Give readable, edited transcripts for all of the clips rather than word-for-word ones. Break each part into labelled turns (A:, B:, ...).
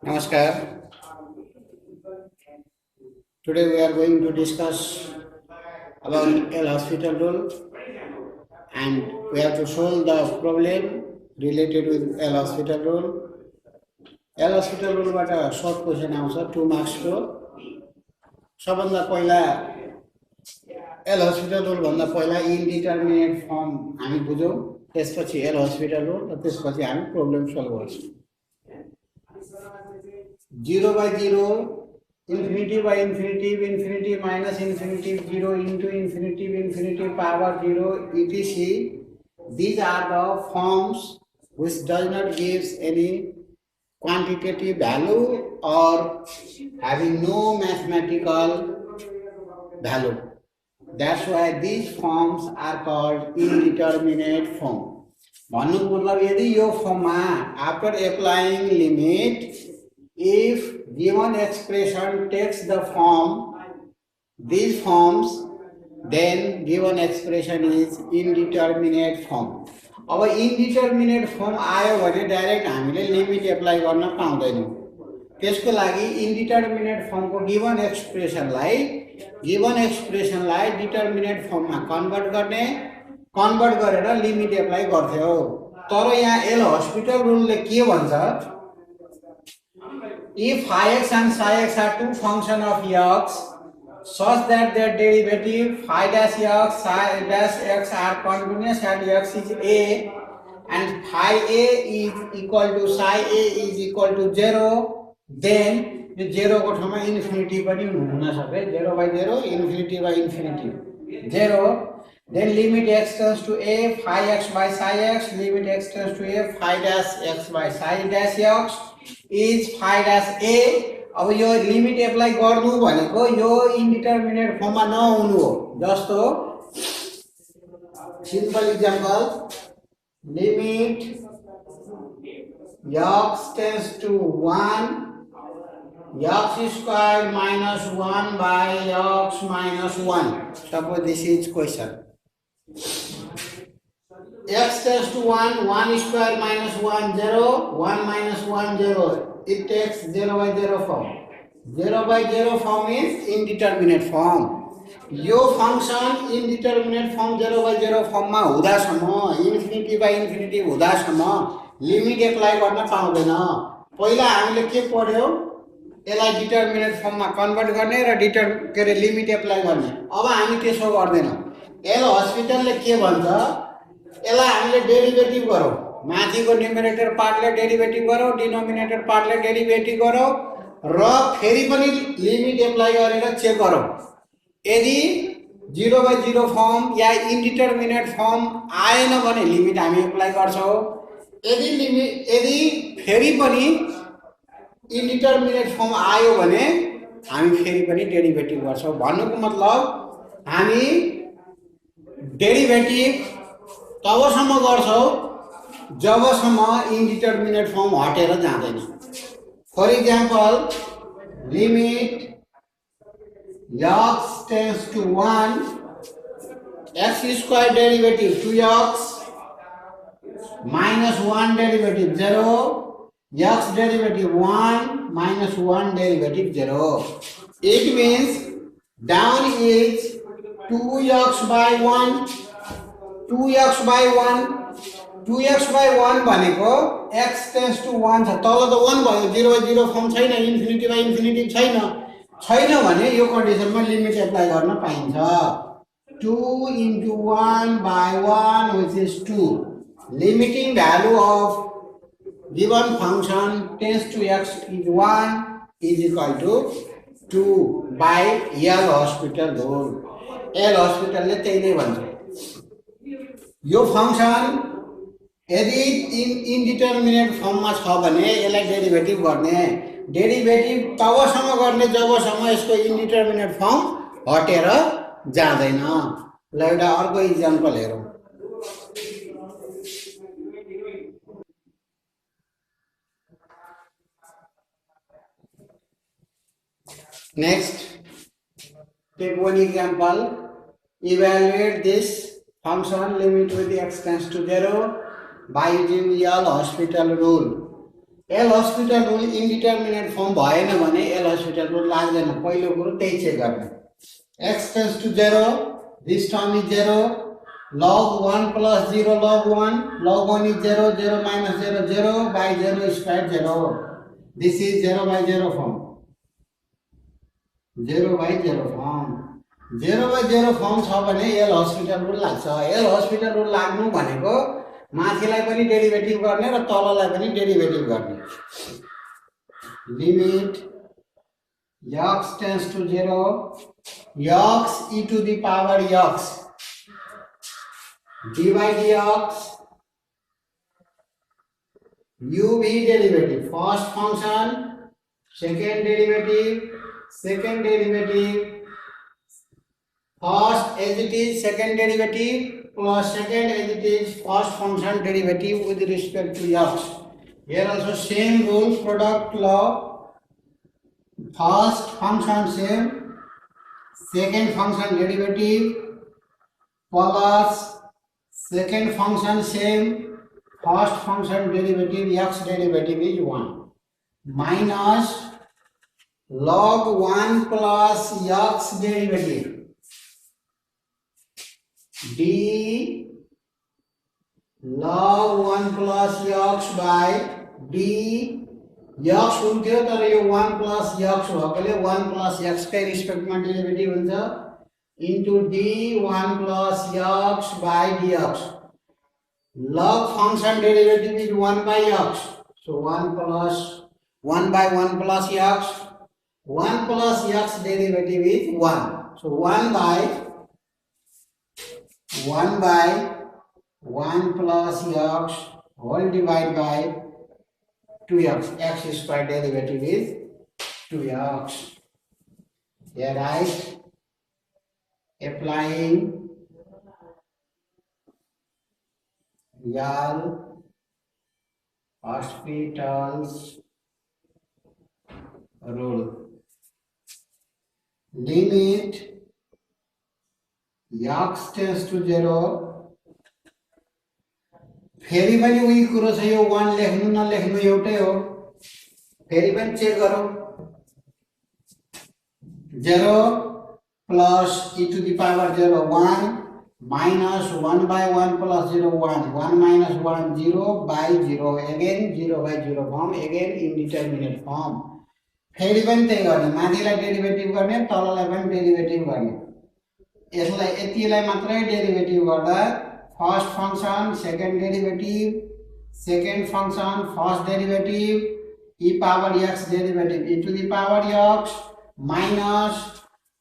A: Namaskar. Today we are going to discuss about L-hospital rule, and we have to solve the problem related with L-hospital rule. L-hospital rule बाट short question आउँछ 2 marks को. सबभन्दा पहिला L-hospital rule भन्दा पहिला indeterminate form हामी बुझौं, त्यसपछि L-hospital rule र त्यसपछि हामी problem solve गर्छौं. 0 by 0, infinity by infinity, infinity minus infinity, 0 into infinity, infinity power 0, etc. These are the forms which does not gives any quantitative value or having no mathematical value. That's why these forms are called indeterminate form. भन्नुको मतलब यदि यो फर्ममा after applying limit, if given expression takes the form, these forms, then given expression is indeterminate form. अब indeterminate form आयो भने direct हामीले limit apply गर्न पाउँदैनौं. त्यसको लागि indeterminate form को given expression लाई determinate form मा कन्भर्ट गरेर लिमिट एप्लाई गर्थ्यो. तर यहाँ एल हस्पिटल रुलले के भन्छ? If phi x and psi x are two functions of x such that their derivative phi dash x, psi dash x are continuous at x is a and phi a is equal to psi a is equal to 0, then यो 0 को ठाउँमा infinity पनि हुन सक्छ. 0 by 0, infinity by infinity 0. Then limit x tends to a phi x by psi x, limit x tends to a phi dash x by psi dash x is phi dash a. अब यो limit apply गर्नु भनेको यो इन्डिटरमिनेट फर्ममा नहुनु हो. जस्तो simple example, limit x tends to 1, x squared minus 1 by x minus 1. Suppose this is question. X tends to 1, 1 square minus 1, 0, 1 minus 1, 0. It takes 0 by 0 form. 0 by 0 form is indeterminate form. यो function indeterminate form 0 by 0 form मा हुँदासम्म, infinity by infinity हुँदासम्म limit apply गर्न पाउँदैन. पहिला हामीले के पढ्यो? यसलाई डिटरमिनेट फर्ममा कन्भर्ट गर्ने र लिमिट एप्लाई गर्ने. अब हामी त्यसो गर्दैनौं. एल हस्पिटलले के भन्छ? यसलाई हामीले डेरिभेटिभ गरौँ. माथिको न्युमरेटर पार्टले डेरिभेटिभ गरौँ, डिनोमिनेटर पार्टले डेरिभेटिभ गरौँ र फेरि पनि लिमिट एप्लाई गरेर चेक गरौँ. यदि 0 by 0 फर्म या इन्डिटरमिनेट फर्म आएन भने लिमिट हामी एप्लाई गर्छौं. यदि फेरि पनि इन्डिटरमिनेट फर्म आयो भने हामी फेरि पनि डेरिभेटिभ गर्छौं. भन्नुको मतलब हामी डेरिभेटिभ तबसम्म गर्छौं जबसम्म इन्डिटरमिनेट फर्म हटेर जाँदैन. For example, limit x tends to 1, x square derivative 2x minus 1 derivative 0, x derivative 1 minus 1 derivative 0. It means down is 2x by 1, 2x by 1, 2x by 1 भनेको x tends to 1 छ. तल त 1 भयो, 0 by 0 firm छैन, infinity by infinity छैन भने यो कन्डिसनमा limit apply गर्न पाइन्छ. 2 into 1 by 1 which is 2. Limiting value of given function tends to x is 1 is equal to 2 by L hospital rule. L hospital ले त्यही नै भन्छ. यो फंक्शन यदि इन्डिटरमिनेट फर्ममा छ भने यसलाई डेरिभेटिभ गर्ने. डेरिभेटिभ तबसम्म गर्ने जबसम्म यसको इन्डिटरमिनेट फर्म हटेर जाँदैन. ल एउटा अर्को एक्जाम्पल हेरौँ. Next, take one example. Evaluate this function limit with x tends to 0. by using L'Hospital rule. L'Hospital rule indeterminate form भएन भने L'Hospital rule लाग्दैन. पहिलो कुरो त्यही चेक गर्ने. X tends to 0, this term is 0, log 1 plus 0 log 1, log 1 is 0, 0 minus 0 0 by 0 square 0. This is 0 by 0 form. 0 by 0 form. 0 by 0 form छ भने L'Hospital rule लाग्छ. L'Hospital rule लाग्नु भनेको माथिलाई पनि डेरिभेटिभ गर्ने र तललाई पनि डेरिभेटिभ गर्ने. Limit x tends to 0, x e to the power x dy dx u v derivative, first function, second derivative, first as it is second derivative plus second as it is first function derivative with respect to x. Here also same rule, product law, first function same, second function derivative plus second function same, first function derivative x derivative is 1 minus log 1 plus x derivative d log 1 plus x by d x हुन्थ्यो तर यो 1 plus x भएकोले 1 plus x कै रिस्पेक्टमा derivative हुन्छ into d 1 plus x by dx. Log function derivative is 1 by x, so 1 plus 1 by 1 plus x, 1 plus x derivative is 1, so 1 by 1 plus x whole divided by 2x, x square derivative is 2x. Here right, applying L'Hospital's rule. Limit x tends to 0. फेरि पनि उही कुरो छ, यो 1 लेख्नु नलेख्नु एउटै हो. फेरि पनि चेक गरौँ. 0 plus e to the power 0 1 minus 1 by 1 plus 0 1, 1 minus 1 0 by 0, again 0 by 0 form, again indeterminate form. फेरि पनि त्यही गर्ने, माथिलाई डेरिभेटिभ गर्ने, तललाई पनि डेरिभेटिभ गर्ने. यसलाई यतिलाई मात्रै डेरिभेटिभ गर्दा first function second derivative, second function first derivative, e power x derivative e to the power x minus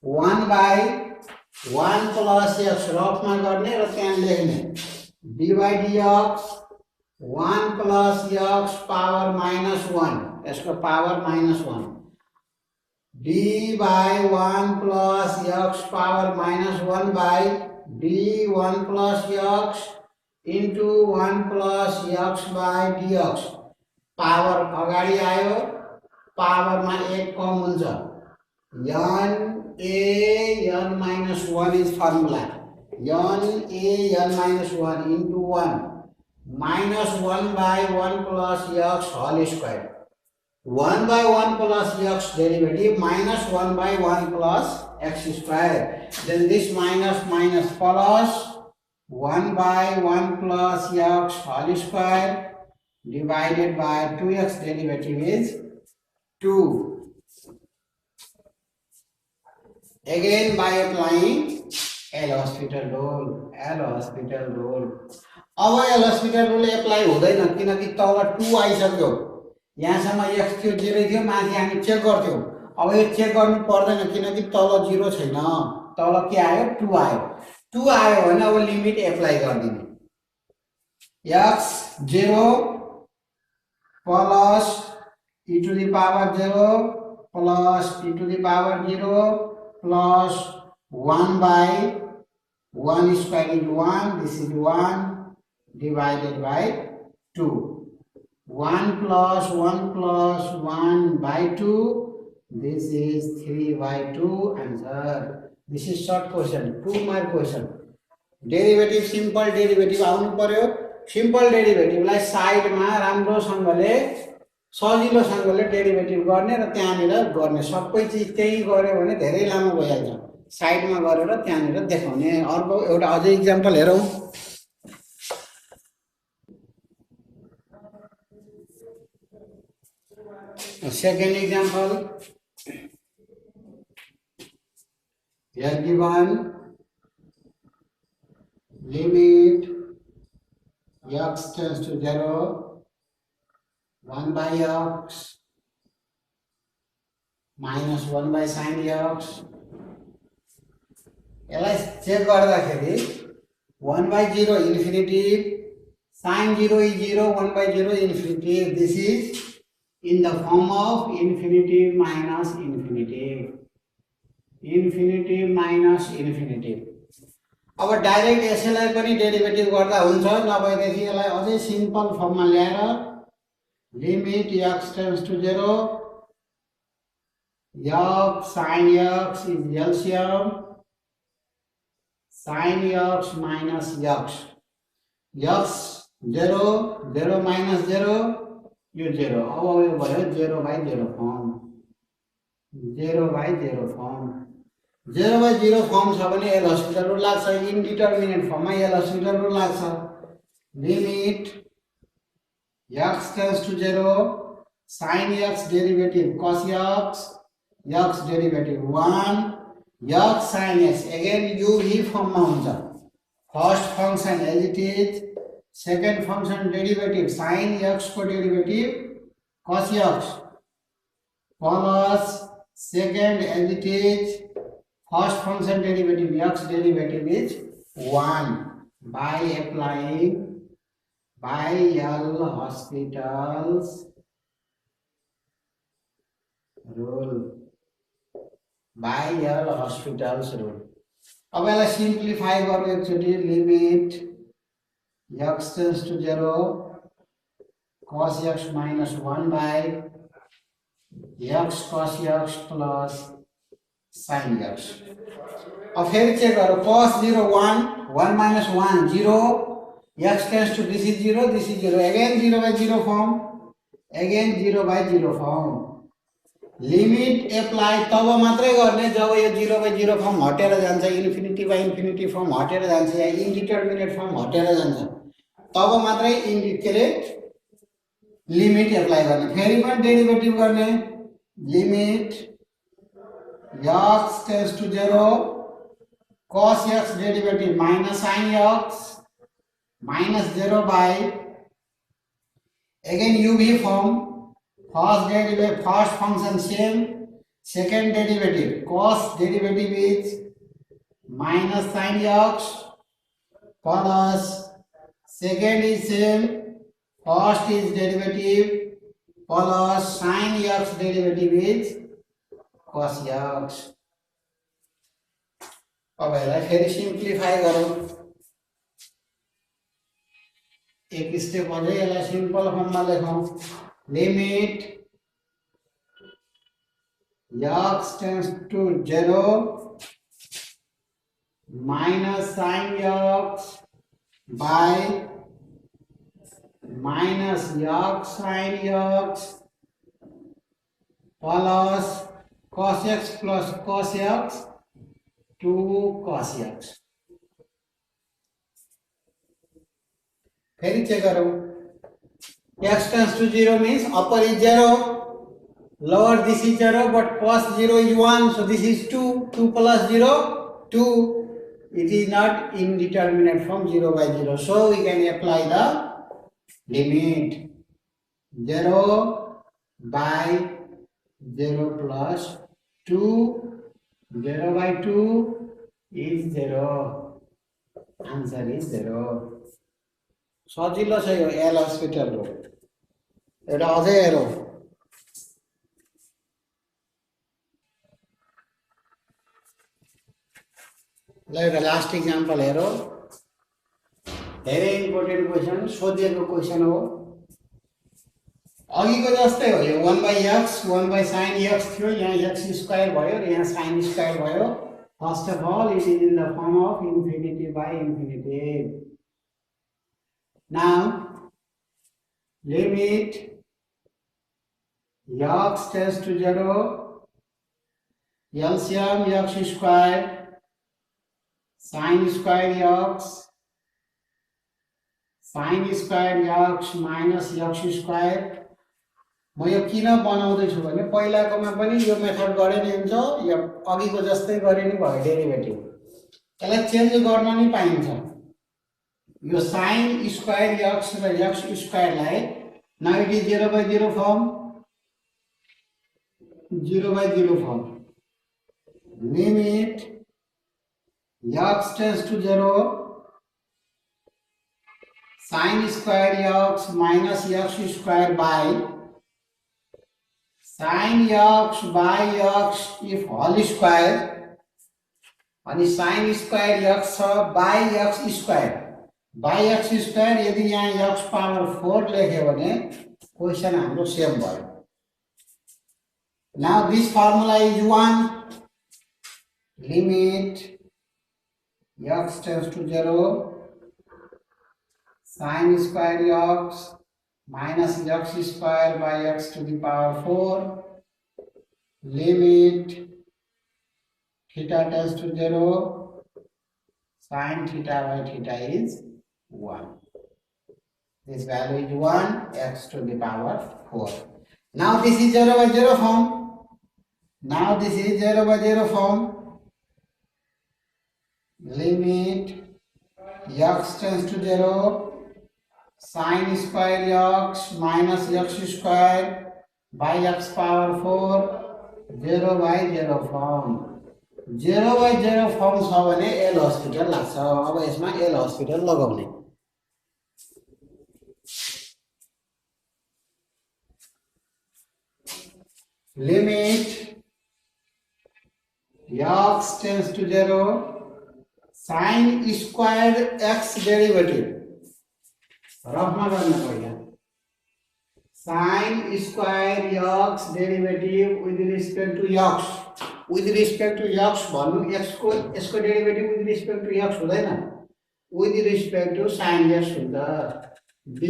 A: 1 by 1 plus x रफमा गर्ने र त्यहाँ लेख्ने dy dx 1 plus x power minus 1, यसको power minus 1, d by 1 plus x power minus 1 by d 1 plus x into 1 plus x by dx. Power अगाडि आयो, पावरमा 1 कम हुन्छ. n a n minus 1 is formula. n a n minus 1 into 1 minus 1 by 1 plus x whole square. 1 by 1 plus x derivative minus 1 by 1 plus x square. Then this minus minus plus 1 by 1 plus x whole square divided by 2x derivative is 2. Again by applying L'Hospital rule. L'Hospital rule. अब L'Hospital rule apply हुँदैन किनकि तल 2 आइसक्यो. यहाँसम्म x थियो 0 थियो, माथि हामी चेक गर्थ्यौं. अब यो चेक गर्नु पर्दैन किनकि तल 0 छैन, तल के आयो 2 आयो. 2 आयो भने अब limit apply गर्दिने. x 0 plus e to the power 0 plus e to the power 0 plus 1 by 1 square is 1, this is 1 divided by 2. 1 plus 1 by 2, this is 3 by 2 answer. This is short question, 2 mark question. Derivative simple derivative आउनु पर्यो. Simple डेरिभेटिभलाई साइडमा राम्रोसँगले सजिलोसँगले derivative गर्ने र त्यहाँनिर गर्ने सबै चिज त्यही गऱ्यो भने धेरै लामो भइहाल्छ साइडमा गरेर त्यहाँनिर देखाउने अर्को एउटा अझै इक्जाम्पल हेरौँ second example here given limit x tends to 0 1 by x minus 1 by sin x यसलाई चेक गर्दाखेरि 1 by 0 infinitive sin 0 is 0 1 by 0 infinitive this is in the form of infinitive minus infinitive minus infinitive अब direct यसैलाई पनि derivative गर्दा हुन्छ नभएदेखि यसलाई अझै simple फर्ममा ल्याएर limit x tends to 0 x sin x is LCM sin x minus x x 0 0 minus 0 यो 0 अब यो भयो 0 by 0 form 0 by 0 form 0 by 0 form छ भने एल हस्पिटल रुल लाग्छ इनडिटर्मिनेट फर्ममा एल हस्पिटल रुल लाग्छ लिमिट x tends to 0 sin x derivative cos x x derivative 1 x sin x again uv फर्ममा हुन्छ first function as it is second function derivative sin x को derivative cos x plus second as it is first function derivative x derivative is 1 by applying by L'Hospital's rule by L'Hospital's rule अब यसलाई simplify गरौँ एकचोटि limit x tends to 0 cos x minus 1 by x cos x plus sin x अब फेरि check गरौँ cos 0 1 1 minus 1 0 x tends to this is 0 again 0 by 0 form again 0 by 0 form limit apply तब मात्रै गर्ने जब यो 0 by 0 firm हटेर जान्छ infinity by infinity firm हटेर जान्छ या इन्डिटर्मिनेट फर्म हटेर जान्छ तब मात्रै के रे लिमिट एप्लाई गर्ने फेरि पनि डेरिभेटिभ गर्ने limit x tends to 0 cos x derivative minus sin x minus 0 by again uv form first derivative first function same second derivative cos derivative is minus sin x plus second is same first is derivative plus sin x derivative is cos x अब यसलाई फेरि simplify गरौँ एक step अझै यसलाई simple फर्ममा लेखौँ limit x tends to 0 minus sin x by minus x sin x plus cos x plus cos x 2 cos x फेरि check गरौँ x tends to 0 means upper is 0 lower this is 0 but cos 0 is 1 so this is 2 2 plus 0 2 it is not indeterminate from 0 by 0 so we can apply the limit 0 by 0 plus 2 0 by 2 is 0 answer is 0 सजिलो छ यो L hospital हो एउटा अझै हेरौँ ल एउटा last example हेरौँ धेरै इम्पोर्टेन्ट क्वेसन सोधिएको क्वेसन हो अघिको जस्तै हो यो 1 by x 1 by sin x थियो यहाँ x स्क्वायर भयो र यहाँ sin स्क्वायर भयो first of all it is in the form of infinity by infinity Now limit x tends to 0, LCM x square sin square x x minus x square. म यो किन बनाउँदैछु भने पहिलाकोमा पनि यो method गरे नि हुन्छ, यो अघिको जस्तै गरे नि भयो डेरिभेटिभ। यसलाई चेन्ज गर्न नि पाइन्छ। यो sin स्क्वायर x र x स्क्वायरलाई now it is 0/0 form, 0/0 form. Limit x tends to 0, sin square x minus x square by sin x by x if whole square, अनि sin square x by x square by x square यदि यहाँ x power 4 लेख्यो भने question हाम्रो same भयो। Now this formula is 1. Limit x tends to 0, sin square x minus x square by x to the power 4. Limit theta tends to 0, sin theta by theta is 1. This value is 1, x to the power 4. Now this is 0/0 form. Now this is 0/0 form. Limit x tends to 0, sin square x minus x square by x power 4, 0/0 form. 0/0 firm छ भने L hospital लाग्छ। अब यसमा L hospital लगाउने। Limit x tends to 0, sin squared x डेरिवेटिभ रफमा गर्न पहिला। sin square x डेरिवेटिभ with respect to x, with respect to x भन्नु x को यसको डेरिवेटिभ with respect to x हुँदैन, with respect to sin x हुन्छ। d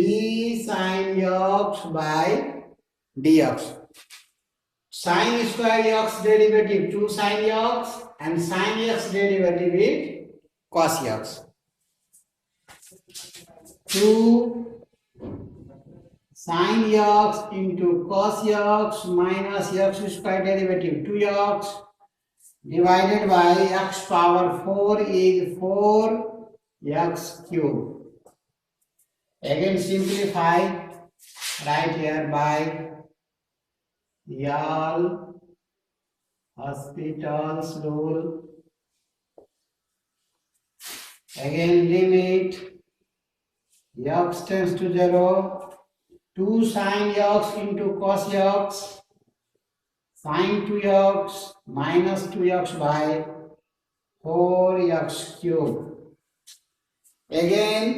A: sin x by dx, sin square x derivative 2 sin x and sin x derivative is cos x. 2 sin x into cos x minus x square derivative 2x divided by x power 4 is 4x cube. Again simplify, write here by Yale Hospital's rule. Again limit x tends to 0, 2 sin x into cos x sin 2x minus 2x by 4x cube. Again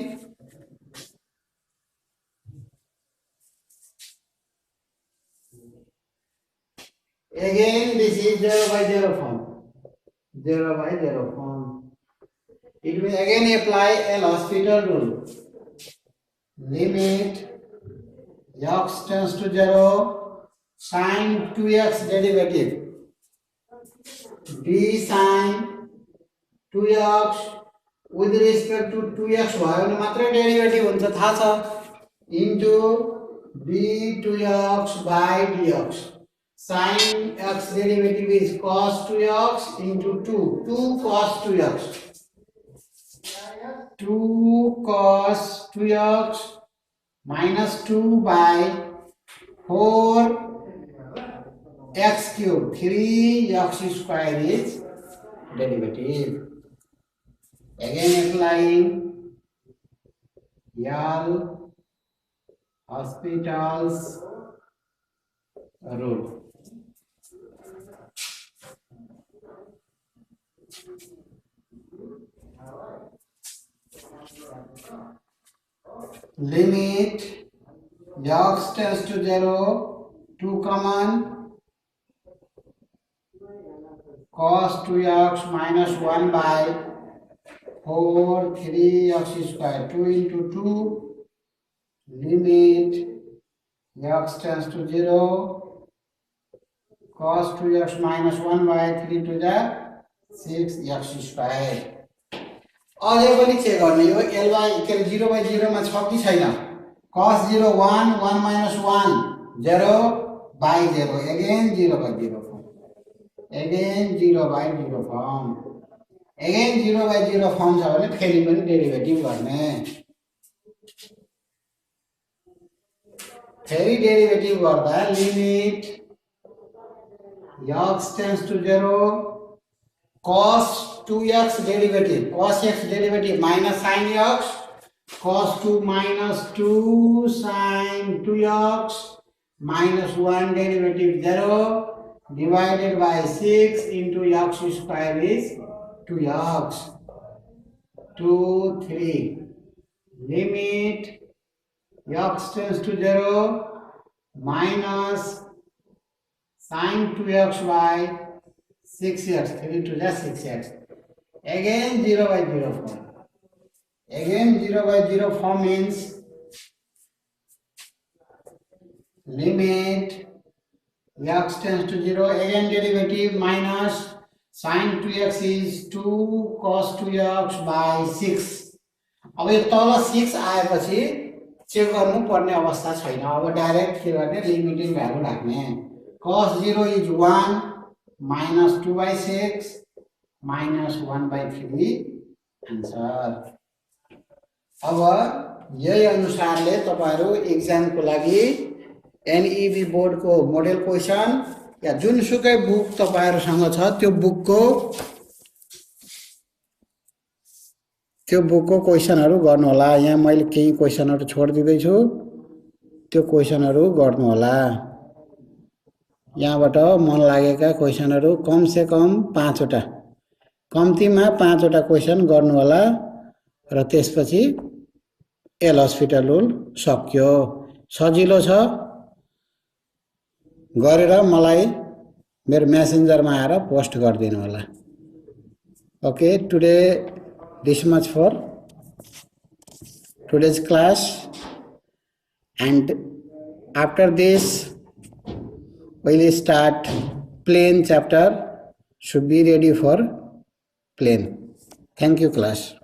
A: this is 0/0 form. 0/0 form. It will again apply L Hospital rule. Limit x tends to 0, sin 2x derivative d sin 2x with respect to 2x भयो भने मात्र derivative हुन्छ थाहा छ, into d2x by dx. Sin x derivative is cos 2x into 2 cos 2x, 2 cos 2x minus 2 by 4 x cube, 3x square is derivative. Again applying Yale Hospital's rule. Limit x tends to 0, 2 common, cos 2x minus 1 by 4 3x square, 2 into 2 limit x tends to 0 cos 2x minus 1 by 3 to the 6x square. अझै पनि check गर्ने हो एलवाई के 0 by 0 मा छ कि छैन cos 0 1 1 minus 1 0 by 0 again 0 by 0 form again 0 by 0 form again 0 by 0 form छ भने फेरि पनि डेरिभेटिभ गर्ने फेरि डेरिभेटिभ गर्दा limit x tends to 0 cos 2x derivative cos x derivative minus sin x cos 2 minus 2 sin 2x minus 1 derivative 0 divided by 6 into x square is 2x 2 3 limit x tends to 0 minus sin 2x by 6x 3 to the 6x again 0 by 0 form again 0 by 0 form means limit x tends to 0 again derivative minus sin 2x is 2 cos 2x by 6 अब यो तल 6 आएपछि check गर्नु पर्ने अवस्था छैन अब direct के गर्ने लिमिटिङ भ्यालु राख्ने cos 0 is 1 minus 2 by 6 minus 1 by 3 answer अब यही अनुसारले तपाईहरु एक्जाम को लागि एनईबी बोर्ड को मोडल क्वेशन या जुनसुकै बुक तपाईहरुसँग छ त्यो बुकको क्वेशनहरु गर्नु होला यहाँ मैले केही क्वेशनहरु छोड्दिदै छु त्यो क्वेशनहरु गर्नु होला यहाँबाट मन लागेका क्वेशनहरु कम से कम 5 वटा कम्तीमा 5 वटा क्वेशन गर्नु होला र त्यसपछि एल हस्पिटल रुल सक्यो सजिलो छ गरेर मलाई मेरो मेसेन्जरमा आएर पोस्ट गरिदिनु होला okay today this much for today's class and after this we will start plane chapter should be ready for plane. Thank you class.